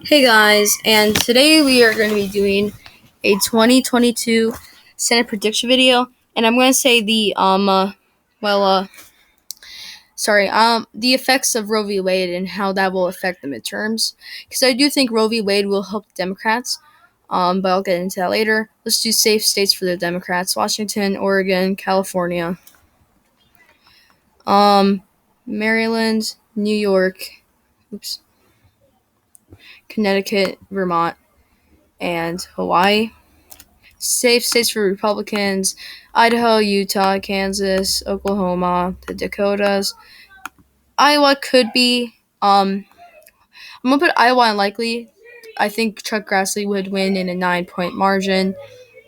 Hey guys, and today we are going to be doing a 2022 Senate prediction video, and I'm going to say the effects of Roe v. Wade and how that will affect the midterms, because I do think Roe v. Wade will help Democrats, but I'll get into that later. Let's do safe states for the Democrats: Washington, Oregon, California, Maryland, New York, Connecticut, Vermont, and Hawaii. Safe states for Republicans: Idaho, Utah, Kansas, Oklahoma, the Dakotas. Iowa could be. I'm gonna put Iowa unlikely. I think Chuck Grassley would win in a 9-point margin,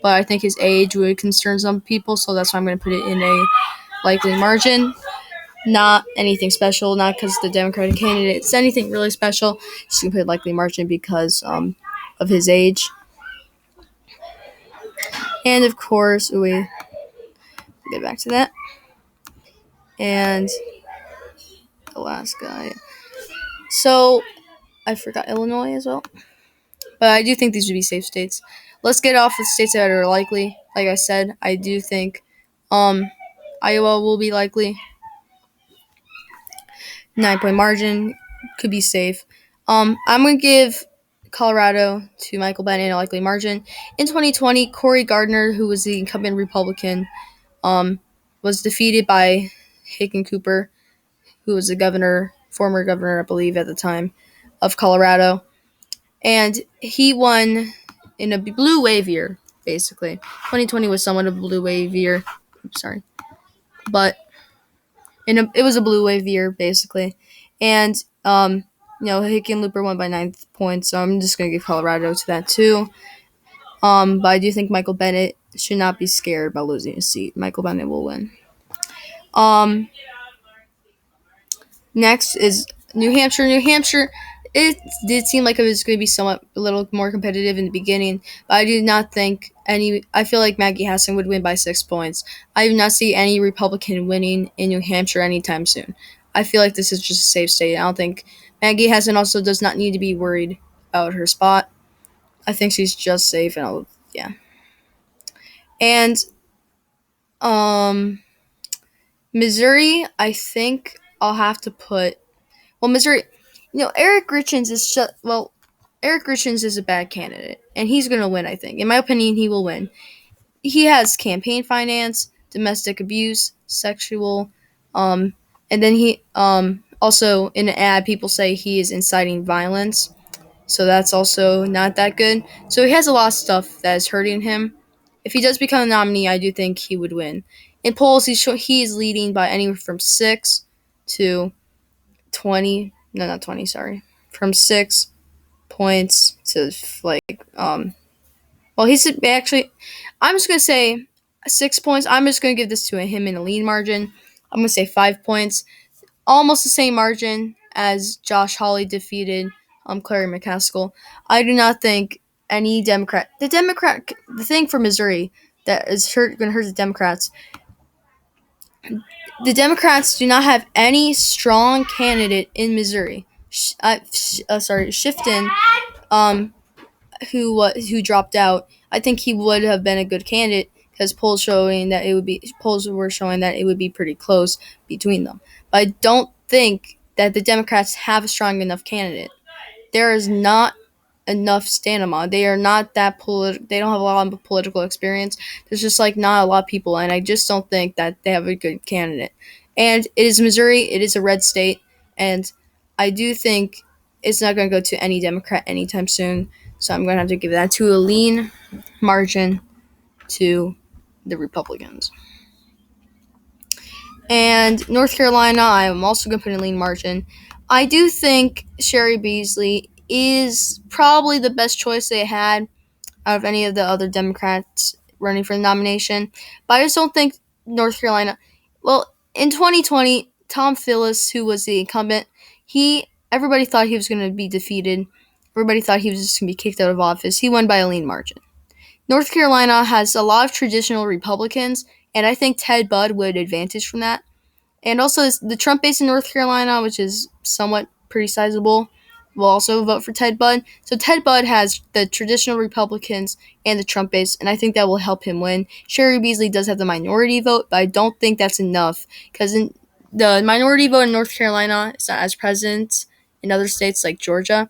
but I think his age would concern some people, so that's why I'm gonna put it in a likely margin. Not anything special, not because the Democratic candidate is anything really special. Just gonna put likely margin because of his age. And of course, we get back to that. And the last guy. So I forgot Illinois as well. But I do think these would be safe states. Let's get off the states that are likely. Like I said, I do think Iowa will be likely. 9-point margin could be safe. I'm gonna give Colorado to Michael Bennet in a likely margin. In 2020, Cory Gardner, who was the incumbent Republican, was defeated by Haken Cooper, who was the former governor, I believe, at the time, of Colorado. And he won in a blue wave year, basically. 2020 was somewhat of a blue wave year. Sorry. But it was a blue wave year, basically. And, Hickenlooper won by 9 points, so I'm just going to give Colorado to that, too. But I do think Michael Bennet should not be scared about losing his seat. Michael Bennet will win. Next is New Hampshire. New Hampshire, it did seem like it was going to be a little more competitive in the beginning, but I do not think I feel like Maggie Hassan would win by 6 points. I do not see any Republican winning in New Hampshire anytime soon. I feel like this is just a safe state. I don't think Maggie Hassan also does not need to be worried about her spot. I think she's just safe, and yeah. And, Missouri, I think I'll have to put. Well, Missouri, Eric Richins is a bad candidate, and he's going to win, I think. In my opinion, he will win. He has campaign finance, domestic abuse, sexual, and then he, also in an ad, people say he is inciting violence, so that's also not that good. So he has a lot of stuff that is hurting him. If he does become a nominee, I do think he would win. In polls, he is leading by anywhere from 6 to 20. No, not 20, sorry. From 6 points to he's actually, I'm just going to say 6 points. I'm just going to give this to him in a lean margin. I'm going to say 5 points. Almost the same margin as Josh Hawley defeated Clary McCaskill. I do not think any the thing for Missouri that is going to hurt the Democrats. The Democrats do not have any strong candidate in Missouri. Shifton, who dropped out. I think he would have been a good candidate because polls were showing that it would be pretty close between them. But I don't think that the Democrats have a strong enough candidate. There is not enough stamina. They are not that They don't have a lot of political experience. There's just not a lot of people, and I just don't think that they have a good candidate. And it is Missouri. It is a red state, and I do think it's not going to go to any Democrat anytime soon. So I'm going to have to give that to a lean margin to the Republicans. And North Carolina, I am also going to put a lean margin. I do think Sherry Beasley is probably the best choice they had out of any of the other Democrats running for the nomination. But I just don't think North Carolina. Well, in 2020, Tom Phillips, who was the incumbent, everybody thought he was going to be defeated. Everybody thought he was just going to be kicked out of office. He won by a lean margin. North Carolina has a lot of traditional Republicans, and I think Ted Budd would advantage from that. And also the Trump base in North Carolina, which is somewhat pretty sizable, will also vote for Ted Budd. So Ted Budd has the traditional Republicans and the Trump base, and I think that will help him win. Sherry Beasley does have the minority vote, but I don't think that's enough because the minority vote in North Carolina is not as present in other states like Georgia.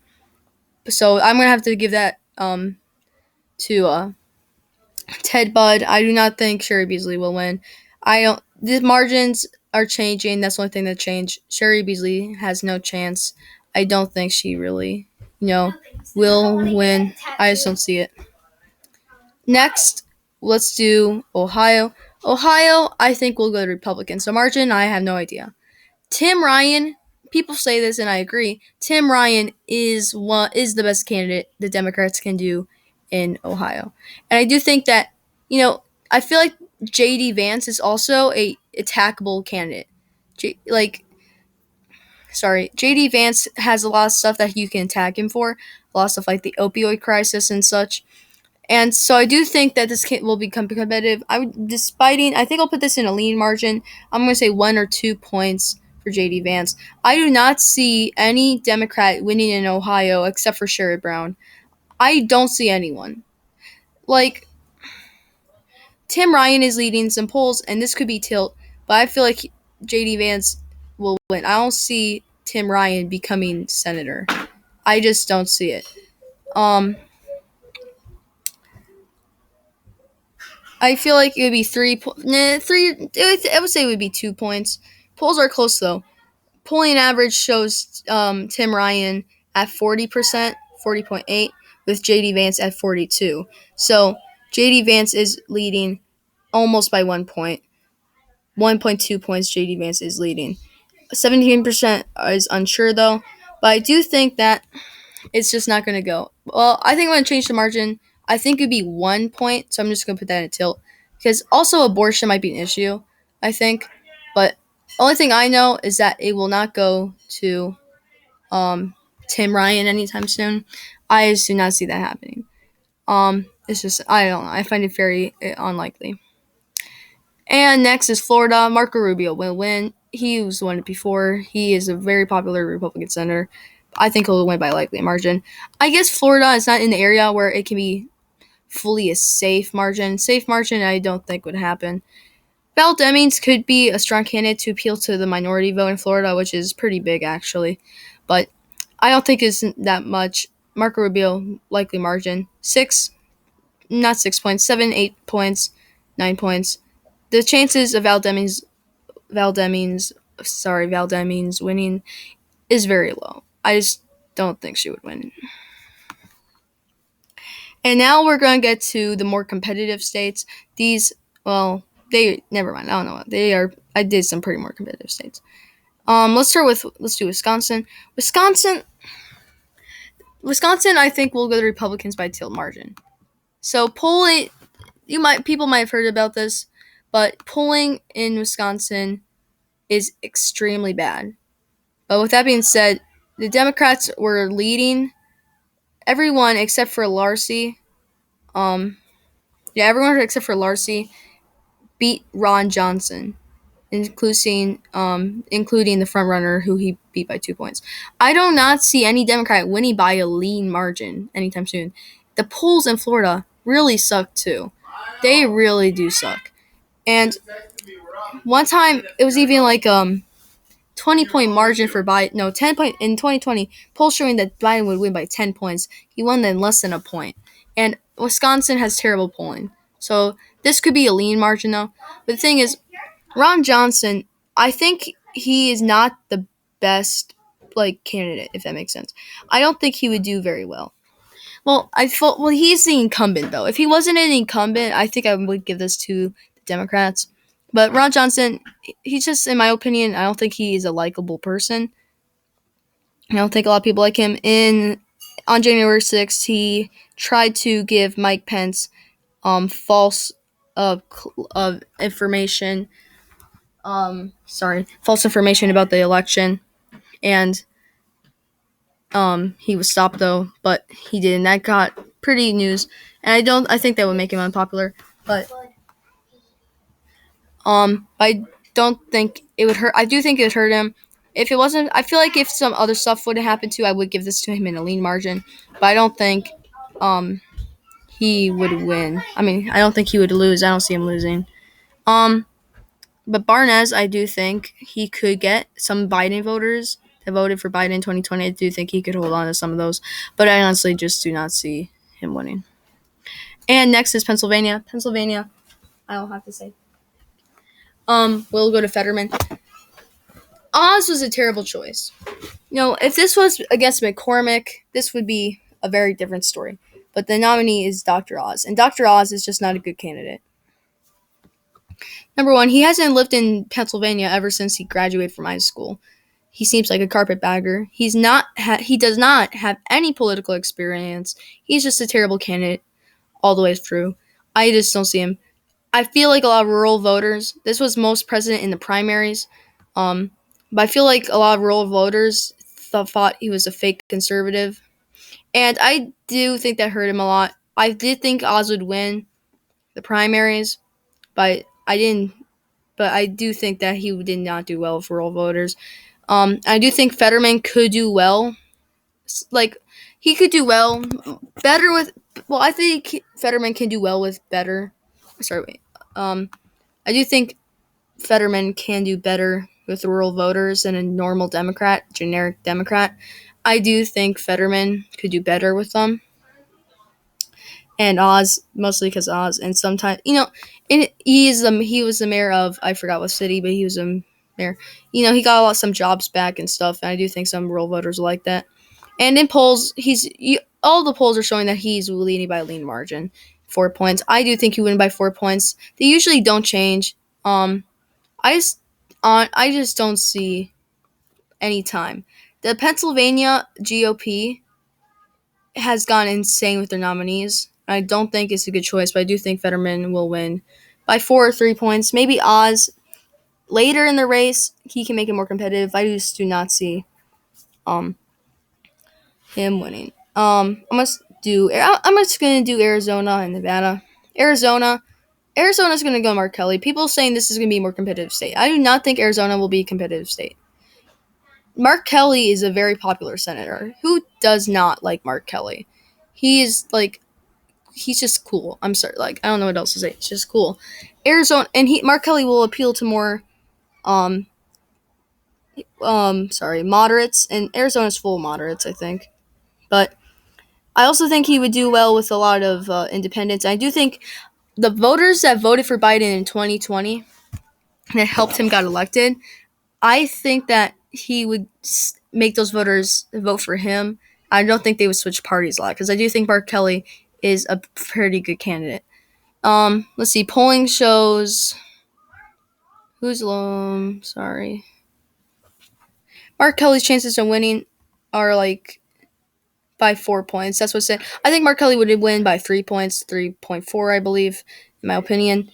So I'm gonna have to give that to Ted Budd. I do not think Sherry Beasley will win. I don't. The margins are changing. That's the only thing that changed. Sherry Beasley has no chance. I don't think she really, will win. I just don't see it. Next, let's do Ohio. Ohio, I think will go to Republicans. The margin, I have no idea. Tim Ryan, people say this and I agree. Tim Ryan is the best candidate the Democrats can do in Ohio. And I do think that, I feel like JD Vance is also a attackable candidate. JD Vance has a lot of stuff that you can attack him for, a lot of stuff like the opioid crisis and such. And so I do think that this will become competitive. I think I'll put this in a lean margin. I'm going to say 1 or 2 points for JD Vance. I do not see any Democrat winning in Ohio except for Sherrod Brown. I don't see anyone. Like, Tim Ryan is leading some polls, and this could be tilt, but I feel like JD Vance will win. I don't see Tim Ryan becoming senator. I just don't see it. I feel like it would be three. I would say it would be 2 points. Polls are close though. Polling average shows Tim Ryan at 40%, 40.8, with JD Vance at 42. So JD Vance is leading almost by 1 point. 1.2 points JD Vance is leading. 17% is unsure though, but I do think that it's just not going to go. Well, I think I'm going to change the margin. I think it'd be 1 point, so I'm just going to put that in a tilt. Because also abortion might be an issue, I think. But only thing I know is that it will not go to Tim Ryan anytime soon. I just do not see that happening. It's just, I don't know. I find it very unlikely. And next is Florida. Marco Rubio will win. He was won it before. He is a very popular Republican senator. I think he'll win by a likely margin. I guess Florida is not in the area where it can be fully a safe margin. Safe margin, I don't think would happen. Val Demings could be a strong candidate to appeal to the minority vote in Florida, which is pretty big actually. But I don't think it's that much. Marco Rubio, likely margin. 6 points, 7, 8 points, 9 points. The chances of Val Demings winning is very low. I just don't think she would win. And now we're going to get to the more competitive states. Never mind. I don't know what they are. I did some pretty more competitive states. Let's do Wisconsin. Wisconsin, I think will go to the Republicans by tilt margin. So polling, people might have heard about this, but polling in Wisconsin is extremely bad. But with that being said, the Democrats were leading everyone except for Larcy. Everyone except for Larcy beat Ron Johnson, including the front runner who he beat by 2 points. I do not see any Democrat winning by a lean margin anytime soon. The polls in Florida really suck too. They really do suck. And one time it was even like 20-point margin for Biden. No, 10 point in 2020. Polls showing that Biden would win by 10 points. He won in less than a point. And Wisconsin has terrible polling. So this could be a lean margin though. But the thing is, Ron Johnson, I think he is not the best candidate, if that makes sense. I don't think he would do very well. Well, he's the incumbent though. If he wasn't an incumbent, I think I would give this to the Democrats. But Ron Johnson, he's just, in my opinion, I don't think he is a likable person. I don't think a lot of people like him. On January 6th, he tried to give Mike Pence false information. False information about the election, and he was stopped though, but he didn't. That got pretty news, and I think that would make him unpopular, but I don't think it would hurt. I do think it would hurt him, If it wasn't, I feel like if some other stuff would have happened too, I would give this to him in a lean margin. But I don't think um he would win. I mean, I don't think he would lose. I don't see him losing. Um, but Barnes, I do think he could get some Biden voters that voted for Biden in 2020. I do think he could hold on to some of those, but I honestly just do not see him winning. And next is Pennsylvania. Pennsylvania, I'll have to say. We'll go to Fetterman. Oz was a terrible choice. If this was against McCormick, this would be a very different story. But the nominee is Dr. Oz, and Dr. Oz is just not a good candidate. Number one, he hasn't lived in Pennsylvania ever since he graduated from high school. He seems like a carpetbagger. He does not have any political experience. He's just a terrible candidate all the way through. I just don't see him. I feel like a lot of rural voters. This was most present in the primaries, but I feel like a lot of rural voters thought he was a fake conservative, and I do think that hurt him a lot. I did think Oz would win the primaries, but I didn't. But I do think that he did not do well with rural voters. I do think Fetterman could do well. Like, he could do well, better with. Well, I think Fetterman can do well with better. Sorry, wait. I do think Fetterman can do better with rural voters than a normal Democrat, generic Democrat. I do think Fetterman could do better with them. And Oz, mostly because Oz, and sometimes, he was the mayor of, I forgot what city, but he was a mayor. He got some jobs back and stuff, and I do think some rural voters like that. And in polls, all the polls are showing that he's leading by a lean margin, 4 points. I do think he win by 4 points. They usually don't change. I just don't see any time. The Pennsylvania GOP has gone insane with their nominees. I don't think it's a good choice, but I do think Fetterman will win by 4 or 3 points. Maybe Oz later in the race he can make it more competitive. I just do not see um him winning. I'm just gonna do Arizona and Nevada. Arizona's gonna go Mark Kelly. People saying this is gonna be a more competitive state. I do not think Arizona will be a competitive state. Mark Kelly is a very popular senator. Who does not like Mark Kelly? He is he's just cool. I'm sorry, I don't know what else to say. It's just cool. Arizona and Mark Kelly will appeal to more um moderates, and Arizona's full of moderates, I think. But I also think he would do well with a lot of independents. I do think the voters that voted for Biden in 2020 that helped him got elected, I think that he would make those voters vote for him. I don't think they would switch parties a lot because I do think Mark Kelly is a pretty good candidate. Let's see. Polling shows sorry. Mark Kelly's chances of winning are by 4 points. That's what's said. I think Mark Kelly would win by 3 points, 3.4, I believe, in my opinion.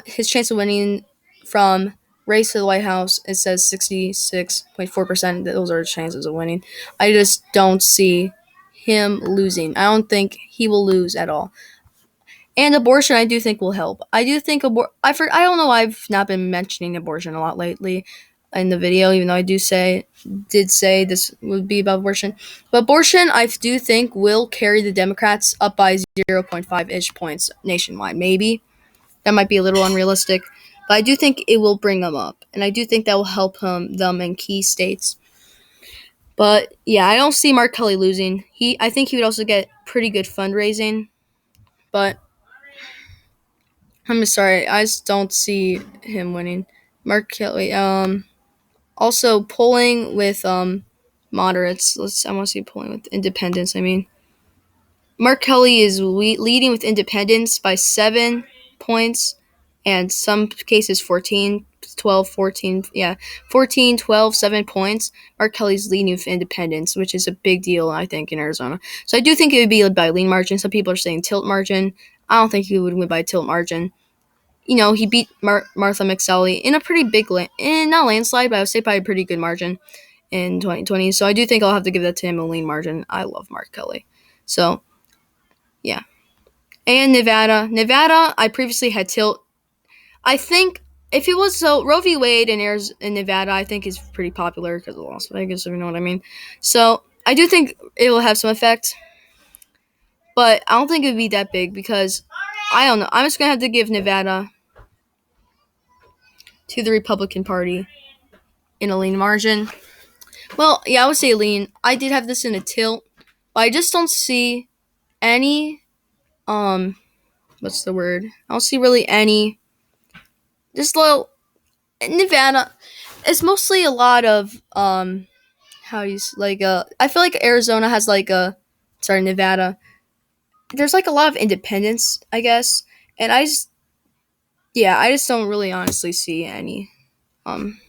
His chance of winning from race to the White House, it says 66.4%. Those are his chances of winning. I just don't see him losing. I don't think he will lose at all. And abortion, I do think will help. I do think I don't know. I've not been mentioning abortion a lot lately in the video, even though I did say this would be about abortion. But abortion, I do think will carry the Democrats up by 0.5-ish points nationwide. Maybe that might be a little unrealistic, but I do think it will bring them up, and I do think that will help them in key states. But yeah, I don't see Mark Kelly losing. I think he would also get pretty good fundraising, but I'm sorry, I just don't see him winning. Mark Kelly. Also polling with moderates. I want to see polling with independents. I mean, Mark Kelly is leading with independents by 7 points, and some cases 14, 12, 14. Yeah, 14, 12, 7 points. Mark Kelly's leading with independents, which is a big deal, I think, in Arizona. So I do think it would be by lean margin. Some people are saying tilt margin. I don't think he would win by tilt margin. He beat Martha McSally in a pretty big, not landslide, but I would say by a pretty good margin in 2020. So I do think I'll have to give that to him, a lean margin. I love Mark Kelly. So, yeah. And Nevada, I previously had tilt. I think if it was so Roe v. Wade in Nevada, I think is pretty popular because of Las Vegas, if you know what I mean. So I do think it will have some effect, but I don't think it would be that big because I don't know. I'm just gonna have to give Nevada to the Republican Party in a lean margin. Well, yeah, I would say lean. I did have this in a tilt, but I just don't see any what's the word? I don't see really any just little Nevada. It's mostly a lot of how you like I feel like Arizona has like a sorry Nevada. There's like a lot of independence, I guess, and I just don't really honestly see any. Um,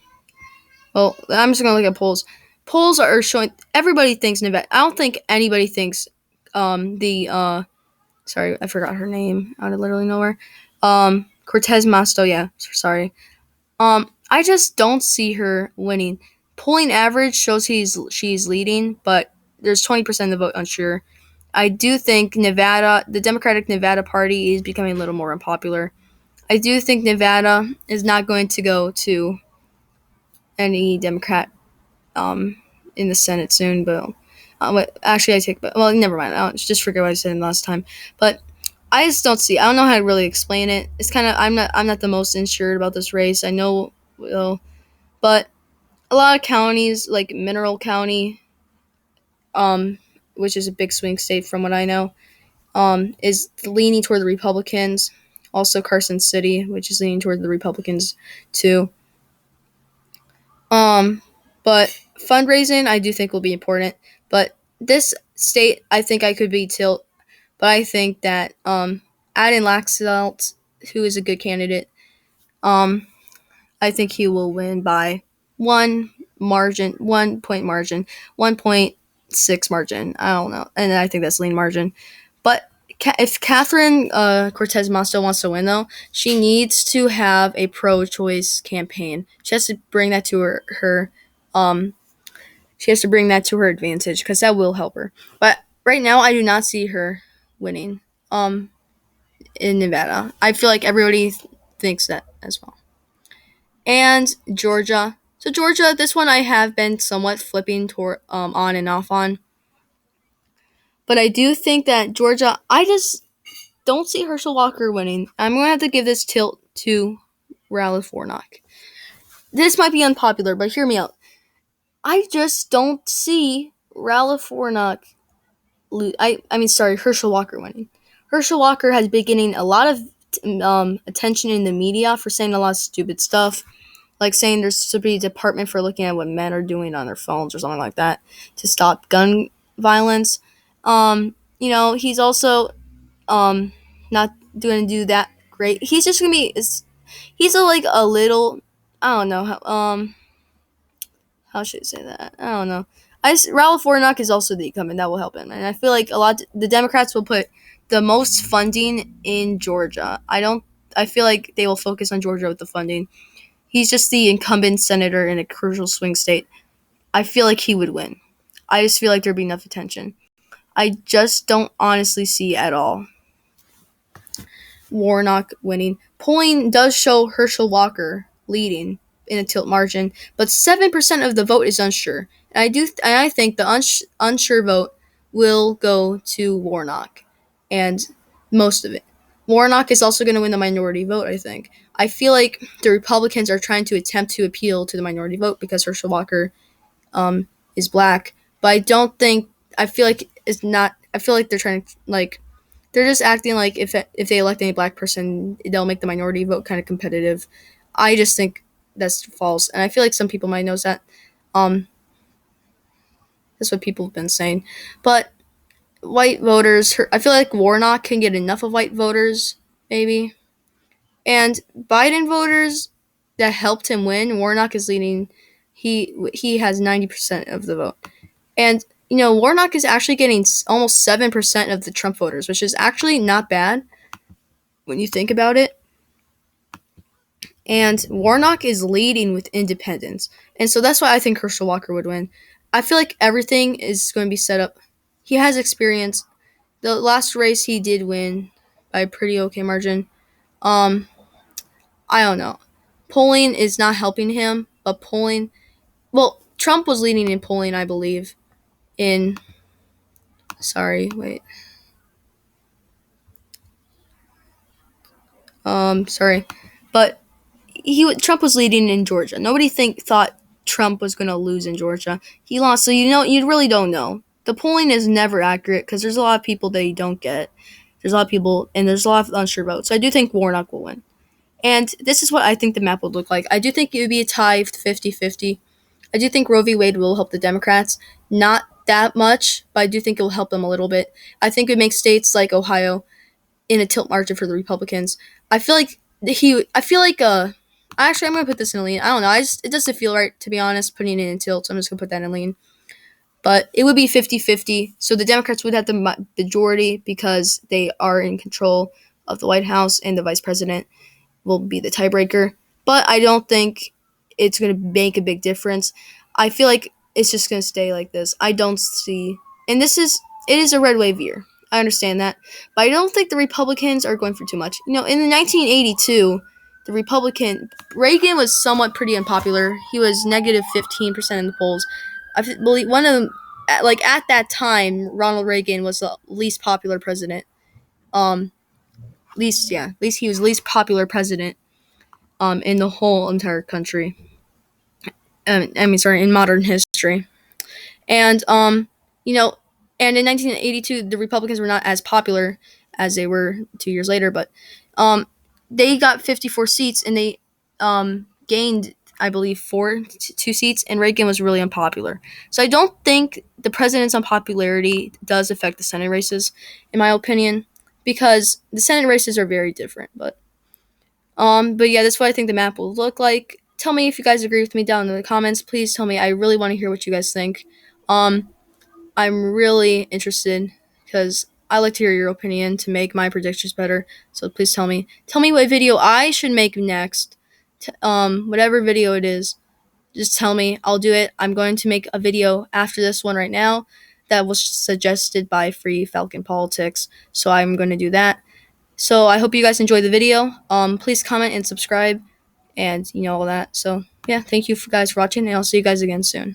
well, I'm just gonna look at polls. Polls are showing everybody thinks Nevada. I don't think anybody thinks the sorry I forgot her name out of literally nowhere. Cortez Masto, yeah, sorry. I just don't see her winning. Polling average shows she's leading, but there's 20% of the vote unsure. I do think Nevada, the Democratic Nevada Party, is becoming a little more unpopular. I do think Nevada is not going to go to any Democrat in the Senate soon, but actually I take, well, never mind. I'll just forget what I said last time. But I just don't see. I don't know how to really explain it. It's kind of I'm not the most insured about this race. I know, well, but a lot of counties like Mineral County, um, which is a big swing state from what I know, is leaning toward the Republicans. Also Carson City, which is leaning toward the Republicans too. Um, but fundraising, I do think will be important. But this state, I think I could be tilt. But I think that Adam Laxalt, who is a good candidate, um, I think he will win by 1 point margin, 1.6 margin. I don't know, and I think that's lean margin. But if Catherine Cortez Masto wants to win, though, she needs to have a pro-choice campaign. She has to bring that to her um, she has to bring that to her advantage because that will help her. But right now, I do not see her winning in Nevada. I feel like everybody thinks that as well. And Georgia. So Georgia, this one I have been somewhat flipping toward on and off on. But I do think that Georgia, I just don't see Herschel Walker winning. I'm going to have to give this tilt to Ralph Warnock. This might be unpopular, but hear me out. I just don't see Ralph Warnock. Herschel Walker winning. Herschel Walker has been getting a lot of attention in the media for saying a lot of stupid stuff, like saying there's to be a department for looking at what men are doing on their phones or something like that to stop gun violence. He's also not going to do that great. He's just going to be he's a little I don't know how should I say that? I don't know. Ralph Warnock is also the incumbent. That will help him. And I feel like the Democrats will put the most funding in Georgia. I feel like they will focus on Georgia with the funding. He's just the incumbent senator in a crucial swing state. I feel like he would win. I just feel like there'd be enough attention. I just don't honestly see at all Warnock winning. Polling does show Herschel Walker leading in a tilt margin, but 7% of the vote is unsure. And I think the unsure vote will go to Warnock, and most of it. Warnock is also going to win the minority vote, I think. I feel like the Republicans are trying to attempt to appeal to the minority vote because Herschel Walker is black, but I don't think. I feel like it's not. I feel like they're trying to they're just acting like if they elect any black person, they'll make the minority vote kind of competitive. I just think that's false, and I feel like some people might know that. Um, that's what people have been saying, but white voters. I feel like Warnock can get enough of white voters, maybe, and Biden voters that helped him win. Warnock is leading. He has 90% of the vote, and Warnock is actually getting almost 7% of the Trump voters, which is actually not bad when you think about it. And Warnock is leading with independents. And so that's why I think Herschel Walker would win. I feel like everything is going to be set up. He has experience. The last race he did win by a pretty okay margin. I don't know. polling is not helping him, but polling, well, Trump was leading in polling, I believe, in, sorry, wait, sorry, but Trump was leading in Georgia. Nobody thought Trump was going to lose in Georgia. He lost, so you really don't know. The polling is never accurate because there's a lot of people that you don't get. There's a lot of people, and there's a lot of unsure votes. So I do think Warnock will win. And this is what I think the map would look like. I do think it would be a tie 50-50. I do think Roe v. Wade will help the Democrats. Not that much, but I do think it will help them a little bit. I think it would make states like Ohio in a tilt margin for the Republicans. I feel like actually I'm gonna put this in a lean. I don't know. It doesn't feel right, to be honest, putting it in tilt. So I'm just gonna put that in lean. But it would be 50-50. So the Democrats would have the majority because they are in control of the White House, and the vice president will be the tiebreaker. But I don't think it's going to make a big difference. I feel like it's just going to stay like this. I don't see, and it is a red wave year. I understand that, but I don't think the Republicans are going for too much. In 1982, Reagan was somewhat pretty unpopular. He was negative 15% in the polls. I believe one of them, at that time, Ronald Reagan was the least popular president. At least he was the least popular president in the whole entire country. In modern history. And you know, and in 1982, the Republicans were not as popular as they were 2 years later, but they got 54 seats, and they gained, I believe, two seats, and Reagan was really unpopular. So I don't think the president's unpopularity does affect the Senate races, in my opinion, because the Senate races are very different. But yeah, that's what I think the map will look like. Tell me if you guys agree with me down in the comments. Please tell me. I really want to hear what you guys think. Um, I'm really interested because I like to hear your opinion to make my predictions better. So please tell me. Tell me what video I should make next. Whatever video it is, just tell me. I'll do it. I'm going to make a video after this one right now that was suggested by Free Falcon Politics. So I'm going to do that. So I hope you guys enjoyed the video. Please comment and subscribe, and all that. So yeah, thank you guys for watching, and I'll see you guys again soon.